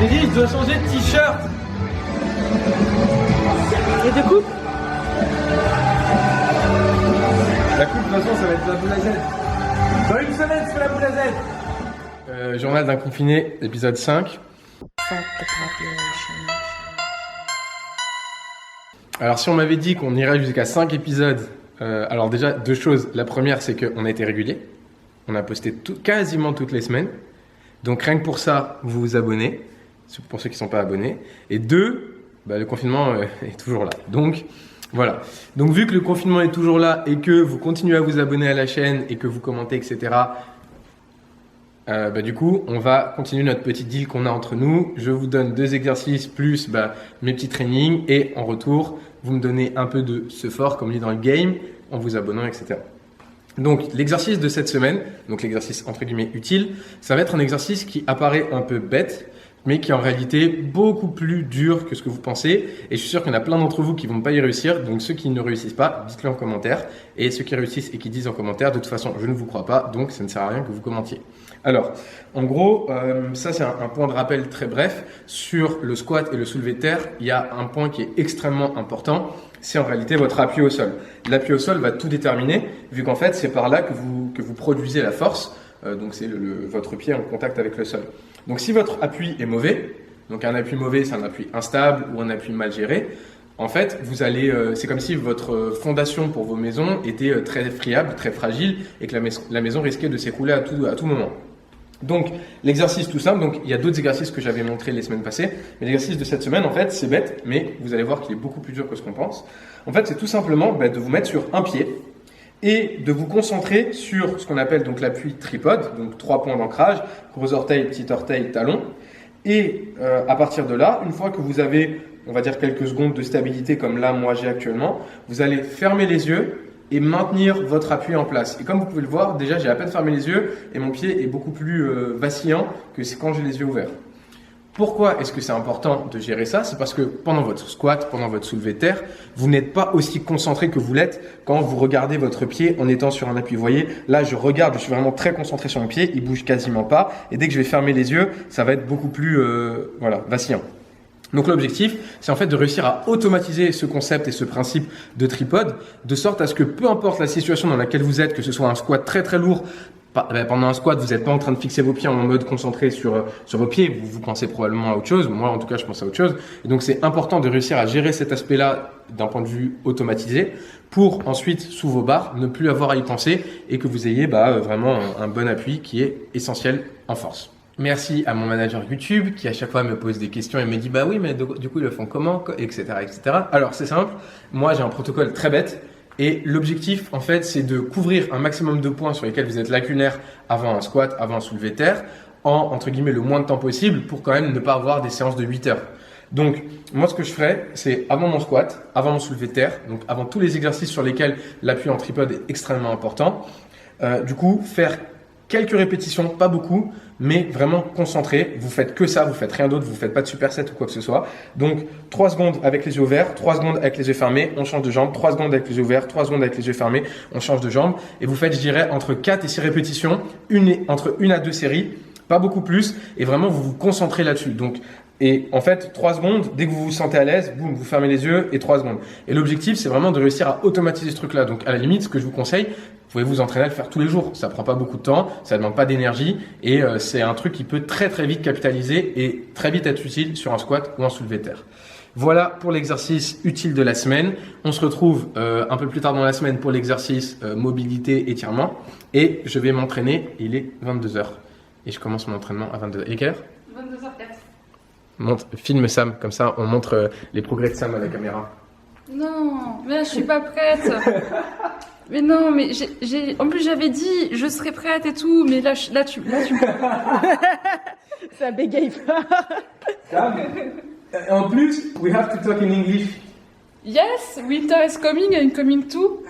J'ai dit, je dois changer de t-shirt. Et de coupe? La coupe, de toute façon, ça va être la boule à Z. Dans une semaine, c'est la boule à Z. Journal d'un confiné, épisode 5. Alors, si on m'avait dit qu'on irait jusqu'à 5 épisodes, alors déjà, deux choses. La première, c'est qu'on a été régulier. On a posté quasiment toutes les semaines. Donc, rien que pour ça, vous vous abonnez, pour ceux qui ne sont pas abonnés. Et deux, le confinement est toujours là. Donc, voilà. Donc, vu que le confinement est toujours là et que vous continuez à vous abonner à la chaîne et que vous commentez, etc., du coup, on va continuer notre petit deal qu'on a entre nous. Je vous donne 2 exercices plus mes petits trainings et en retour, vous me donnez un peu de ce fort, comme dit dans le game, en vous abonnant, etc. Donc, l'exercice de cette semaine, donc l'exercice entre guillemets utile, ça va être un exercice qui apparaît un peu bête, mais qui est en réalité beaucoup plus dur que ce que vous pensez. Et je suis sûr qu'il y en a plein d'entre vous qui vont pas y réussir. Donc, ceux qui ne réussissent pas, dites-le en commentaire. Et ceux qui réussissent et qui disent en commentaire, de toute façon, je ne vous crois pas, donc ça ne sert à rien que vous commentiez. Alors, en gros, ça c'est un point de rappel très bref. Sur le squat et le soulevé de terre, il y a un point qui est extrêmement important. C'est en réalité votre appui au sol. L'appui au sol va tout déterminer, vu qu'en fait, c'est par là que vous produisez la force. Donc, c'est votre pied en contact avec le sol. Donc, si votre appui est mauvais, donc un appui mauvais, c'est un appui instable ou un appui mal géré, en fait, vous allez, c'est comme si votre fondation pour vos maisons était très friable, très fragile et que la maison risquait de s'écrouler à tout moment. Donc, l'exercice tout simple, donc il y a d'autres exercices que j'avais montrés les semaines passées, mais l'exercice de cette semaine, en fait, c'est bête, mais vous allez voir qu'il est beaucoup plus dur que ce qu'on pense. En fait, c'est tout simplement de vous mettre sur un pied et de vous concentrer sur ce qu'on appelle donc l'appui tripode, donc 3 points d'ancrage, gros orteil, petit orteil, talon. Et à partir de là, une fois que vous avez, on va dire, quelques secondes de stabilité comme là, moi j'ai actuellement, vous allez fermer les yeux et maintenir votre appui en place. Et comme vous pouvez le voir, déjà j'ai à peine fermé les yeux et mon pied est beaucoup plus vacillant que c'est quand j'ai les yeux ouverts. Pourquoi est-ce que c'est important de gérer ça? C'est parce que pendant votre squat, pendant votre soulevé de terre, vous n'êtes pas aussi concentré que vous l'êtes quand vous regardez votre pied en étant sur un appui. Vous voyez, là je regarde, je suis vraiment très concentré sur mon pied, il bouge quasiment pas. Et dès que je vais fermer les yeux, ça va être beaucoup plus vacillant. Donc l'objectif, c'est en fait de réussir à automatiser ce concept et ce principe de tripode, de sorte à ce que peu importe la situation dans laquelle vous êtes, que ce soit un squat très très lourd, pendant un squat, vous n'êtes pas en train de fixer vos pieds en mode concentré sur vos pieds, vous pensez probablement à autre chose, moi en tout cas je pense à autre chose, et donc c'est important de réussir à gérer cet aspect-là d'un point de vue automatisé, pour ensuite, sous vos barres, ne plus avoir à y penser, et que vous ayez vraiment un bon appui qui est essentiel en force. Merci à mon manager YouTube qui à chaque fois me pose des questions et me dit oui mais du coup ils le font comment, etc. Alors c'est simple, moi j'ai un protocole très bête et l'objectif en fait c'est de couvrir un maximum de points sur lesquels vous êtes lacunaire avant un squat, avant un soulevé de terre en entre guillemets le moins de temps possible pour quand même ne pas avoir des séances de 8 heures. Donc moi ce que je ferais c'est avant mon squat, avant mon soulevé de terre, donc avant tous les exercices sur lesquels l'appui en tripode est extrêmement important, du coup faire quelques répétitions, pas beaucoup, mais vraiment concentré. Vous faites que ça, vous faites rien d'autre, vous faites pas de superset ou quoi que ce soit. Donc 3 secondes avec les yeux ouverts, 3 secondes avec les yeux fermés, on change de jambe, 3 secondes avec les yeux ouverts, 3 secondes avec les yeux fermés, on change de jambe. Et vous faites, je dirais, entre 4 et 6 répétitions, entre 1 à 2 séries, pas beaucoup plus, et vraiment vous vous concentrez là-dessus. Donc, et en fait, 3 secondes, dès que vous vous sentez à l'aise, boum, vous fermez les yeux et 3 secondes. Et l'objectif, c'est vraiment de réussir à automatiser ce truc-là. Donc, à la limite, ce que je vous conseille, vous pouvez vous entraîner à le faire tous les jours. Ça prend pas beaucoup de temps, ça demande pas d'énergie et c'est un truc qui peut très très vite capitaliser et très vite être utile sur un squat ou un soulevé de terre. Voilà pour l'exercice utile de la semaine. On se retrouve un peu plus tard dans la semaine pour l'exercice mobilité étirement et je vais m'entraîner. Il est 22h et je commence mon entraînement à 22h. Et quelle heure? 22h04. Filme Sam, comme ça on montre les progrès de Sam à la caméra. Non, mais là je suis pas prête. Mais non, mais en plus j'avais dit je serais prête et tout, mais là tu ça bégaye pas. Sam, en plus, we have to talk in English. Yes, winter is coming and coming too.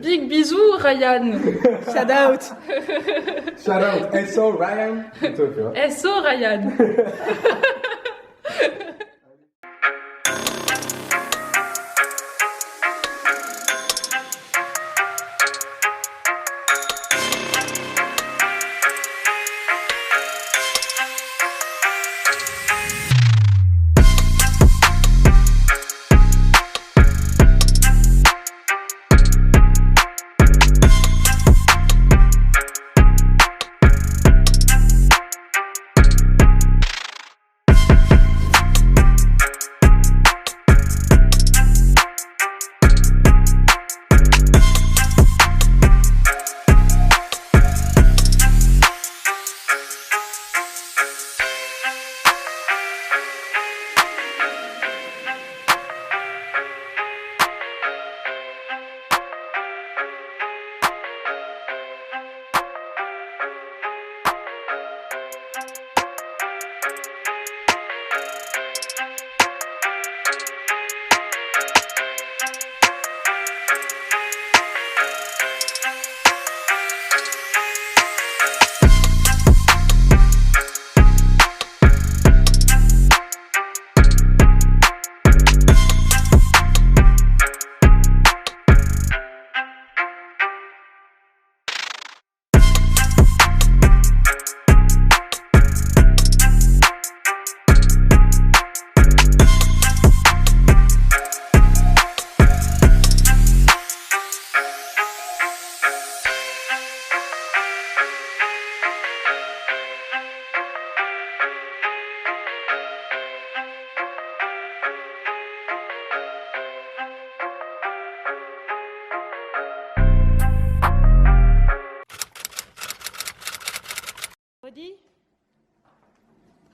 Big bisous Ryan. Shout out. Shout out. SO Ryan. SO Ryan.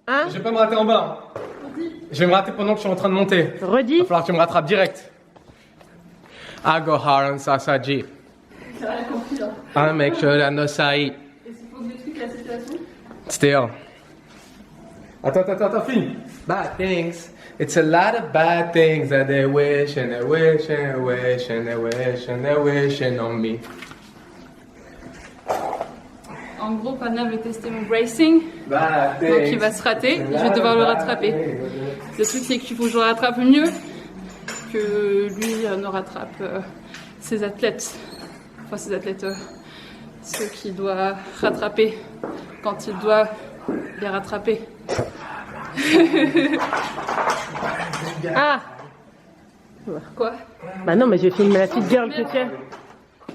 Hein? Je vais pas me rater en bas. Je vais me rater pendant que je suis en train de monter. Redis. Il va falloir que tu me rattrapes direct. I go hard on Sasaji. J'ai rien compris là. I make sure that no side. Et c'est pour des trucs la situation. Still. Attends, fini. Bad things. It's a lot of bad things that they wish and they wish and they wish and they wish and they wishing on me. En gros, Pana veut tester mon bracing. Bad things. Donc il va se rater. Je vais devoir le rattraper. Le truc, c'est qu'il faut que je le rattrape mieux que lui ne rattrape ses athlètes. Enfin, ses athlètes, ceux qu'il doit rattraper quand il doit les rattraper. Ah. Quoi? Bah non, mais je filme la petite girl que tu es.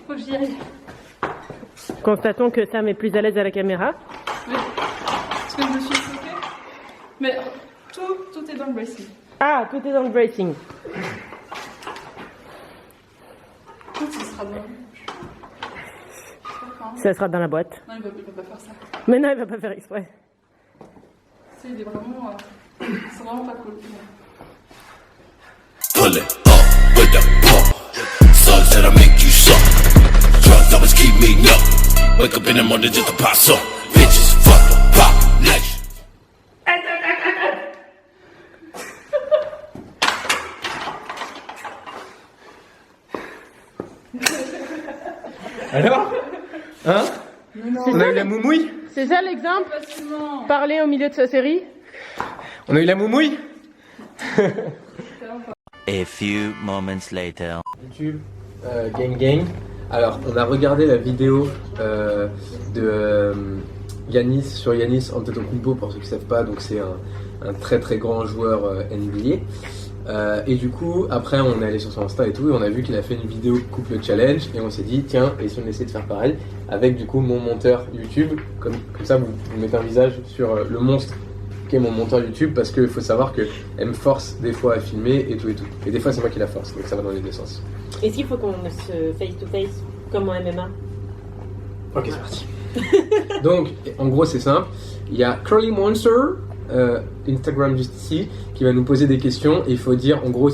Faut que j'y aille. Constatons que Sam est plus à l'aise à la caméra. Oui. Parce que je me suis choquée. Mais tout est dans le bracing. Ah, tout est dans le bracing. Tout ce sera dans. Ça sera dans la boîte. Non, il va pas faire ça. Mais non, il va pas faire exprès. C'est il est vraiment. C'est vraiment pas cool. Pull it up with the pump. Sucks that I make you suck. Drugs always keep me up. Wake up in the morning just to pop some. Bitches, fuck the pop nation. Alors? Hein? On a eu la moumouille? C'est ça l'exemple? Facilement. Parler au milieu de sa série? On a eu la moumouille? A few moments later. YouTube, Gang. Alors, on a regardé la vidéo de Giannis sur Giannis Antetokounmpo, pour ceux qui ne savent pas, donc c'est un très très grand joueur NBA. Et du coup, après, on est allé sur son Insta et tout, et on a vu qu'il a fait une vidéo couple challenge, et on s'est dit, tiens, et si on essaie de faire pareil, avec du coup mon monteur YouTube, comme ça vous mettez un visage sur le monstre qui est mon monteur YouTube, parce qu'il faut savoir qu'elle me force des fois à filmer et tout. Et des fois, c'est moi qui la force, donc ça va dans les deux sens. Est-ce qu'il faut qu'on se face-to-face comme en MMA? Ok, c'est parti. Donc, en gros, c'est simple. Il y a Curly Monster, Instagram juste ici, qui va nous poser des questions. Et il faut dire, en gros,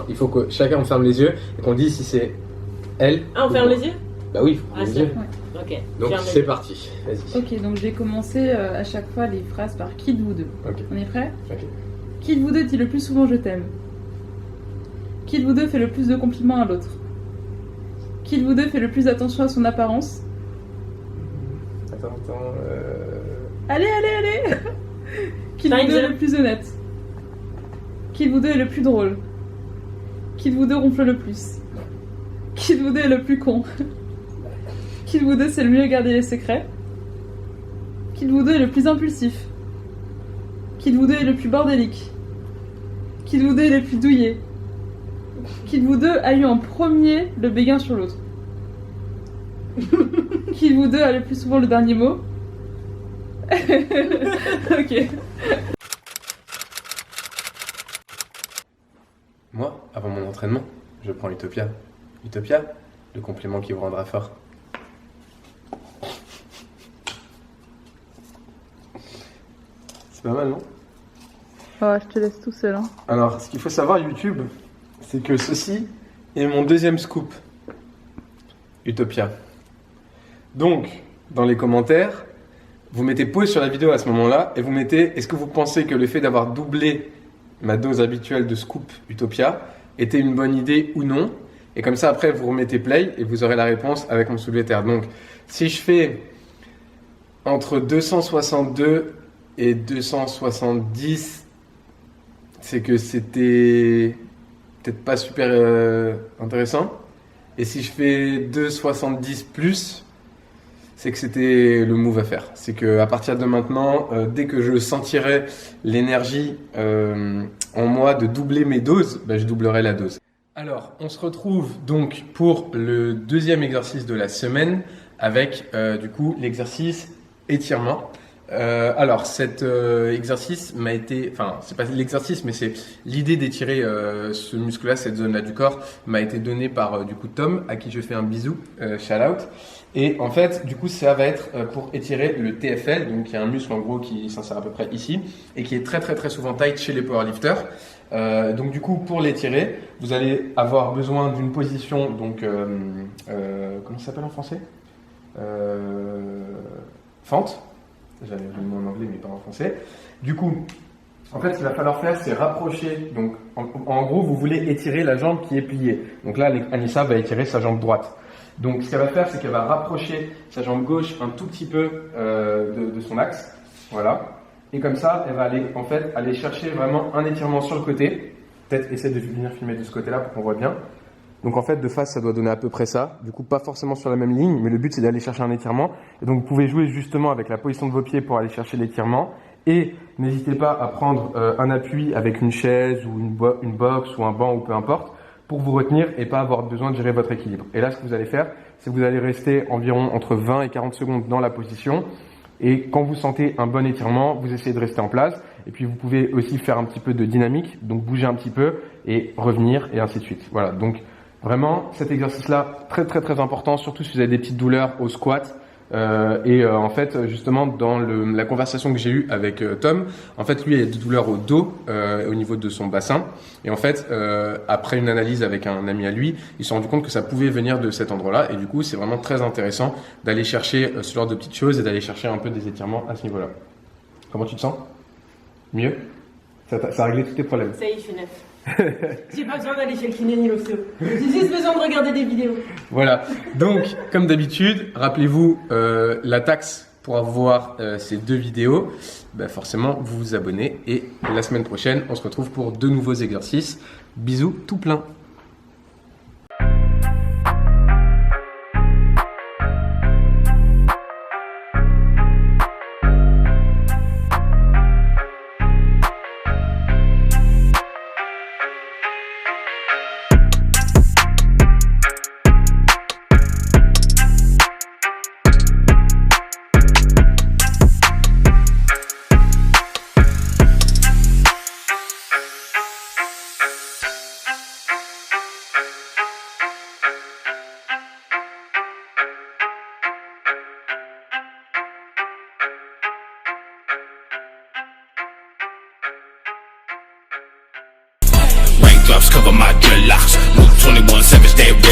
il faut que chacun ferme les yeux et qu'on dise si c'est elle. Ah, on ferme les yeux? Bah oui, il faut fermer les yeux. Ok. Donc, Ferme les c'est yeux. parti. Vas-y. Ok, donc je vais commencer à chaque fois les phrases par qui de vous deux. Ok. On est prêts? Ok. Qui de vous deux dit le plus souvent je t'aime? Qui de vous deux fait le plus de compliments à l'autre? Qui de vous deux fait le plus attention à son apparence? Attends. Allez Qui de vous deux est le plus honnête? Qui de vous deux est le plus drôle? Qui de vous deux ronfle le plus? Qui de vous deux est le plus con? Qui de vous deux sait le mieux garder les secrets? Qui de vous deux est le plus impulsif? Qui de vous deux est le plus bordélique? Qui de vous deux est le plus douillet? Qui de vous deux a eu en premier le béguin sur l'autre? Qui de vous deux a le plus souvent le dernier mot? Ok. Moi, avant mon entraînement, je prends Utopia. Utopia, le complément qui vous rendra fort. C'est pas mal, non? Oh, je te laisse tout seul. Hein. Alors, ce qu'il faut savoir, YouTube, c'est que ceci est mon deuxième scoop. Utopia. Donc, dans les commentaires, vous mettez pause sur la vidéo à ce moment-là et vous mettez, est-ce que vous pensez que le fait d'avoir doublé ma dose habituelle de scoop Utopia était une bonne idée ou non? Et comme ça, après, vous remettez play et vous aurez la réponse avec mon soulevé terre. Donc, si je fais entre 262 et 270, c'est que c'était peut-être pas super intéressant. Et si je fais 270 plus, c'est que c'était le move à faire. C'est que à partir de maintenant, dès que je sentirai l'énergie en moi de doubler mes doses, je doublerai la dose. Alors, on se retrouve donc pour le deuxième exercice de la semaine avec du coup l'exercice étirement. Alors, cet exercice m'a été, enfin, c'est pas l'exercice, mais c'est l'idée d'étirer ce muscle-là, cette zone-là du corps, m'a été donnée par du coup Tom, à qui je fais un bisou, shout out. Et en fait, du coup, ça va être pour étirer le TFL, donc il y a un muscle en gros qui s'insère à peu près ici et qui est très très très souvent tight chez les powerlifters. Donc du coup, pour l'étirer, vous allez avoir besoin d'une position, donc comment ça s'appelle en français? Fente. J'avais vu le mot en anglais mais pas en français. Du coup, en fait, ce qu'il va falloir faire, c'est rapprocher. Donc, en gros, vous voulez étirer la jambe qui est pliée. Donc là, Anissa va étirer sa jambe droite. Donc, ce qu'elle va faire, c'est qu'elle va rapprocher sa jambe gauche un tout petit peu de son axe. Voilà. Et comme ça, elle va aller chercher vraiment un étirement sur le côté. Peut-être essayer de venir filmer de ce côté-là pour qu'on voit bien. Donc en fait, de face, ça doit donner à peu près ça. Du coup, pas forcément sur la même ligne, mais le but, c'est d'aller chercher un étirement. Et donc, vous pouvez jouer justement avec la position de vos pieds pour aller chercher l'étirement. Et n'hésitez pas à prendre un appui avec une chaise ou une box ou un banc ou peu importe pour vous retenir et pas avoir besoin de gérer votre équilibre. Et là, ce que vous allez faire, c'est que vous allez rester environ entre 20 et 40 secondes dans la position. Et quand vous sentez un bon étirement, vous essayez de rester en place. Et puis, vous pouvez aussi faire un petit peu de dynamique, donc bouger un petit peu et revenir et ainsi de suite. Voilà, donc vraiment, cet exercice-là, très très très important, surtout si vous avez des petites douleurs au squat. En fait, justement, dans la conversation que j'ai eue avec Tom, en fait, lui, il a des douleurs au dos, au niveau de son bassin. Et en fait, après une analyse avec un ami à lui, il s'est rendu compte que ça pouvait venir de cet endroit-là. Et du coup, c'est vraiment très intéressant d'aller chercher ce genre de petites choses et d'aller chercher un peu des étirements à ce niveau-là. Comment tu te sens? Mieux? Ça a réglé tous tes problèmes? Ça y est, je suis neuf. J'ai pas besoin d'aller chez le kiné ni l'ostéo. J'ai juste besoin de regarder des vidéos. Voilà. Donc, comme d'habitude, rappelez-vous la taxe pour avoir ces 2 vidéos. Ben forcément, vous vous abonnez. Et la semaine prochaine, on se retrouve pour 2 nouveaux exercices. Bisous tout plein. Raindrops cover my dreadlocks. Move 21 Savage, they red.